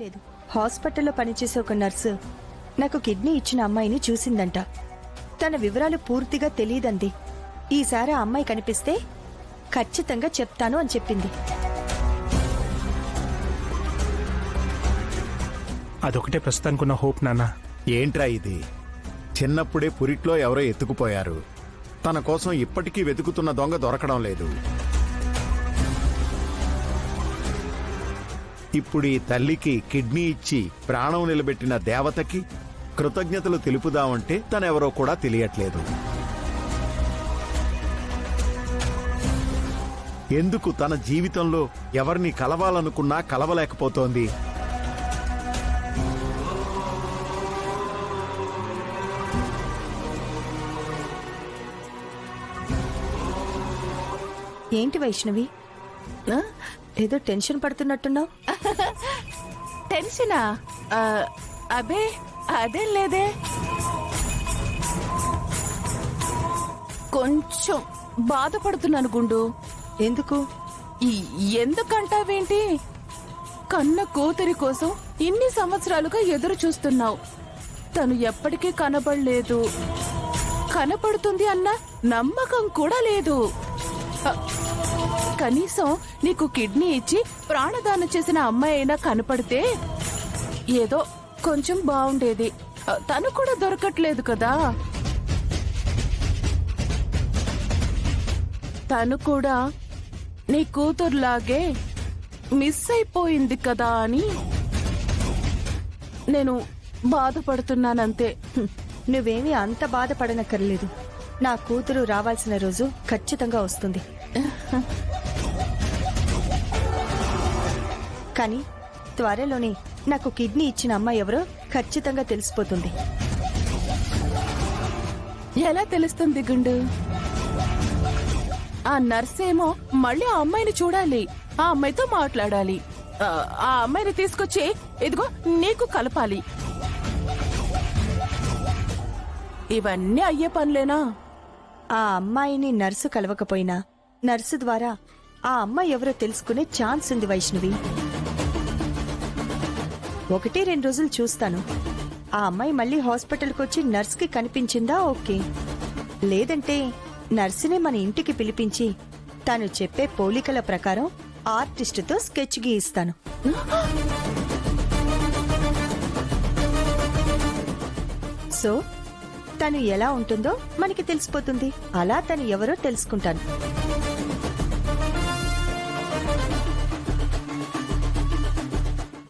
లేదు. హాస్పిటల్లో పనిచేసే ఒక నర్సు నాకు కిడ్నీ ఇచ్చిన అమ్మాయిని చూసిందంట. తన వివరాలు పూర్తిగా తెలియదంది. ఈసారి ఆ అమ్మాయి కనిపిస్తే ఖచ్చితంగా చెప్తాను అని చెప్పింది. అదొకటే ప్రస్తుతానికున్న హోప్ నాన్న. ఏంట్రా ఇది? చిన్నప్పుడే పురిట్లో ఎవరో ఎత్తుకుపోయారు. తన కోసం ఇప్పటికీ వెతుకుతున్న దొంగ దొరకడం లేదు. ఇప్పుడు ఈ తల్లికి కిడ్నీ ఇచ్చి ప్రాణం నిలబెట్టిన దేవతకి కృతజ్ఞతలు తెలుపుదామంటే తనెవరో కూడా తెలియట్లేదు. ఎందుకు తన జీవితంలో ఎవరిని కలవాలనుకున్నా కలవలేకపోతోంది? ఏంటి వైష్ణవి, ఏదో టెన్షన్ పడుతున్నట్టున్నావు? టెన్షనా? అబే అదేం లేదే. కొంచెం బాధపడుతున్నాను గుండు. ఎందుకు? ఎందుకంటావేంటి? కన్న కూతురి కోసం ఇన్ని సంవత్సరాలుగా ఎదురు చూస్తున్నావు. తను ఎప్పటికీ కనబడలేదు. కనపడుతుంది అన్న నమ్మకం కూడా లేదు. కనీసం నీకు కిడ్నీ ఇచ్చి ప్రాణదానం చేసిన అమ్మాయి అయినా కనపడితే ఏదో కొంచెం బాగుండేది. తను కూడా దొరకట్లేదు కదా. తను కూడా నీ కూతురులాగే మిస్ అయిపోయింది కదా అని నేను బాధపడుతున్నానంతే. నువ్వేమీ అంత బాధపడనక్కర్లేదు. నా కూతురు రావాల్సిన రోజు ఖచ్చితంగా వస్తుంది. కానీ త్వరలోనే నాకు కిడ్నీ ఇచ్చిన అమ్మాయి ఎవరో ఖచ్చితంగా తెలిసిపోతుంది. ఎలా తెలుస్తుంది గుండు? ఆ నర్సేమో మళ్ళీ ఆ అమ్మాయిని చూడాలి, ఆ అమ్మాయితో మాట్లాడాలి, ఆ అమ్మాయిని తీసుకొచ్చి ఇదిగో నీకు కలపాలి. ఇవన్నీ అయ్యే పనులేనా? ఆ అమ్మాయిని నర్సు కలవకపోయినా నర్సు ద్వారా ఆ అమ్మాయి ఎవరో తెలుసుకునే ఛాన్స్ ఉంది వైష్ణవి. 1-2 రోజులు చూస్తాను. ఆ అమ్మాయి మళ్ళీ హాస్పిటల్కి వచ్చి నర్స్కి కనిపించిందా ఓకే, లేదంటే నర్సునే మన ఇంటికి పిలిపించి తను చెప్పే పోలికల ప్రకారం ఆర్టిస్టుతో స్కెచ్ గీయిస్తాను. సో తను ఎలా ఉంటుందో మనకి తెలిసిపోతుంది. అలా తను ఎవరో తెలుసుకుంటాను.